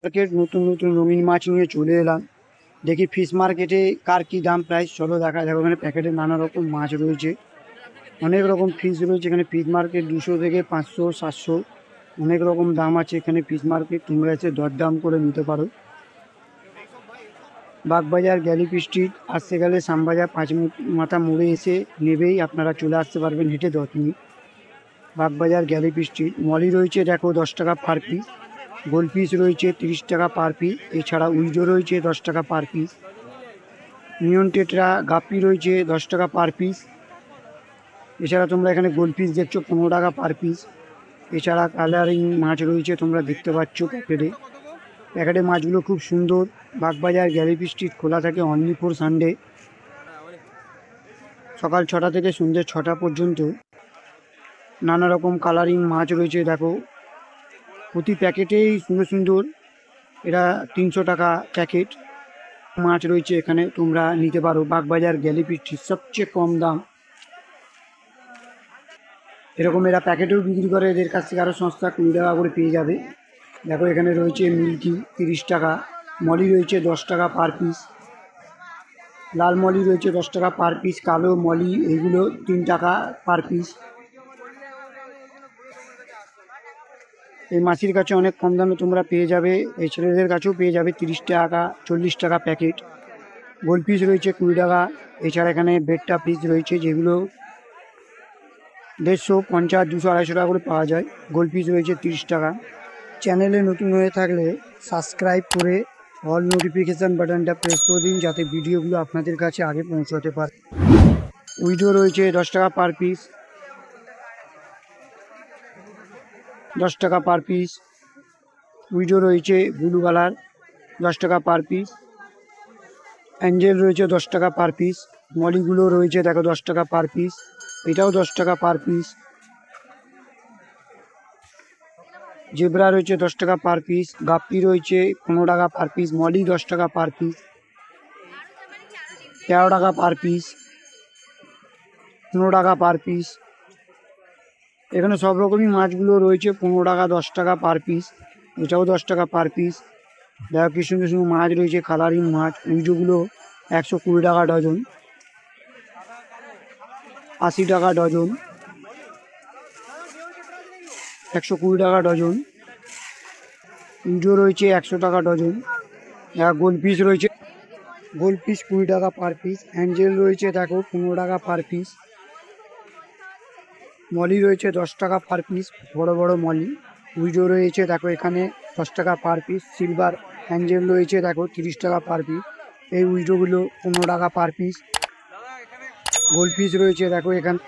Market নতুন নতুন রঙিন মাছ নিয়ে চলে এলাম। দেখি ফিশ মার্কেটে কার কি দাম প্রাইস, চলো দেখা যাবে। এখানে প্যাকেটে নানা রকম মাছ রয়েছে, অনেক রকম ফিশ রয়েছে। এখানে ফিশ মার্কেট 200 থেকে 500 700 অনেক রকম দাম আছে এখানে ফিশ মার্কেট। তোমরা এসে দরদাম করে নিতে পারো। বাগবাজার গ্যালিপ স্ট্রিট আসতে গেলে শ্যামবাজার 5 মাথা মোড়ে এসে নেবেই আপনারা চলে আসতে পারবেন হেঁটে 10 মিনিট। বাগবাজার গ্যালিপ স্ট্রিট। মলি রয়েছে দেখো 10 টাকা পার পিস, গোল পিস রয়েছে 30 টাকা পার পিস, এছাড়া উইজো রয়েছে 10 টাকা পার পিস, নিয়ন টেট্রা গাপ্পি রয়েছে 10 টাকা পার পিস। এছাড়া তোমরা এখানে গোল পিস দেখছো 15 টাকা পার পিস। এছাড়া কালারিং মাছ রয়েছে, তোমরা দেখতে পাচ্ছ প্যাকেটে। প্যাকেটে মাছগুলো খুব সুন্দর। বাগবাজার গ্যালিপ স্ট্রিট খোলা থাকে অনলি ফর সানডে, সকাল 6টা থেকে সন্ধ্যে 6টা পর্যন্ত। নানা রকম কালারিং মাছ রয়েছে দেখো, প্রতি প্যাকেটেই সুন্দর সুন্দর। এরা 300 টাকা প্যাকেট মাছ রয়েছে এখানে, তোমরা নিতে পারো। বাগবাজার গ্যালিপ স্ট্রিট সবচেয়ে কম দাম। এরকম এরা প্যাকেটেও বিক্রি করে, এদের কাছ থেকে আরও সস্তা 20 টাকা করে পেয়ে যাবে। দেখো এখানে রয়েছে মিল্কি 30 টাকা, মলি রয়েছে 10 টাকা পার পিস, লাল মলি রয়েছে 10 টাকা পার পিস, কালো মলি এগুলো 3 টাকা পার পিস। এই মাছির কাছে অনেক কম দামে তোমরা পেয়ে যাবে। এই ছেলেদের কাছেও পেয়ে যাবে 30 টাকা 40 টাকা প্যাকেট। গোল পিস রয়েছে 20 টাকা। এছাড়া এখানে বেডটা পিস রয়েছে যেগুলো 150, 50, 200, 250 টাকা করে পাওয়া যায়। গোল পিস রয়েছে 30 টাকা। চ্যানেলে নতুন হয়ে থাকলে সাবস্ক্রাইব করে অল নোটিফিকেশান বাটনটা প্রেস করে দিন, যাতে ভিডিওগুলো আপনাদের কাছে আগে পৌঁছাতে পারে। উইডো রয়েছে 10 টাকা পার পিস, 10 টাকা পার পিস। উইডো রয়েছে ব্লু কালার 10 টাকা পার পিস। অ্যাঞ্জেল রয়েছে 10 টাকা পার পিস। মলিগুলো রয়েছে দেখো 10 টাকা পার পিস, এটাও 10 টাকা পার পিস। জেব্রা রয়েছে 10 টাকা পার পিস। গাপ্পি রয়েছে 15 টাকা পার পিস। মলি 10 টাকা পার পিস, 13 টাকা পার পিস, 15 টাকা পার পিস। এখানে সব রকমই মাছগুলো রয়েছে 15 টাকা 10 টাকা পার পিস, এটাও 10 টাকা পার পিস। দেখো কি সুন্দর সুন্দর মাছ রয়েছে, কালারিং মাছ। উইজোগুলো 120 টাকা ডজন, 80 টাকা ডজন, 120 টাকা ডজন। উইজো রয়েছে 100 টাকা ডজন। গোল পিস রয়েছে, গোল পিস 20 টাকা পার পিস। অ্যাঞ্জেল রয়েছে দেখো 15 টাকা পার পিস। মলি রয়েছে 10 টাকা পার পিস, বড় বড় মলি। উইজো রয়েছে দেখো এখানে 10 টাকা পার পিস। সিলভার অ্যাঞ্জেল রয়েছে দেখো 30 টাকা পার পিস। এই উইজোগুলো 15 টাকা পার পিস। গোল পিস রয়েছে দেখো এখানে